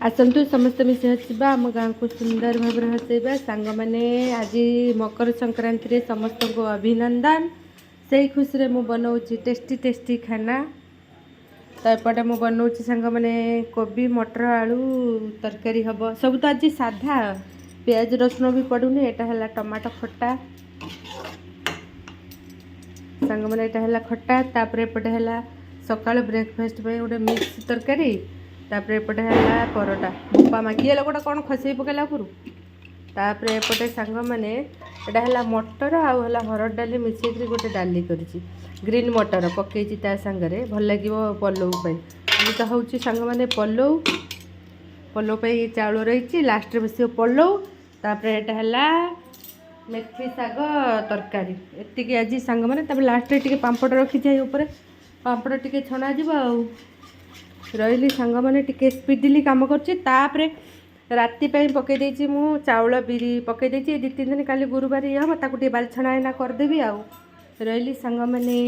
आसतु समस्त मिसे हसवा आम गाँ को सुंदर भाव हसैबा सांग मैंने आज मकर संक्रांति रे समस्त को अभिनंदन। से खुशी रे मु बनाऊँगी टेस्टी टेस्टी खाना। तो एपटे मु बनाऊँगी सांग मैंने कोबी मटर आलू तरकारी हम सब तो आज साधा प्याज रसुण भी पड़ूनी। एटा है टमाटो खट्टा सांग मैंने एटा है खट्टा। तापर एपटे है सकाल ब्रेकफास्ट पे गोटे मिक्स तरकारी। तापर एपटे है परोटा बोपा माँ किए लोगटा कौन खसई पकेला उपरू। तापर एपटे सांग मैंने एटा है मटर आउ है हरड़ डाली मिसेक गोटे डाली करी ग्रीन मटर पकई सांगे भल लगे पलौ ये तो हूँ सांग मैंने पलौ पलौ चाउल रही लास्ट बस पलौ। तापर एटा है मेथी शाग तरकारी एति आज सांग मैंने लास्ट टे पापड़ रखी जाए पापड़ टे छणा रही सांग मैंने टी स्पीडली कम कर राति पकई देती मु चाउल बिरी पकई देती 2-3 दिन काली गुरुवार ये हम ताकू बाल छणा करदेवी आउ रही सांग मैंने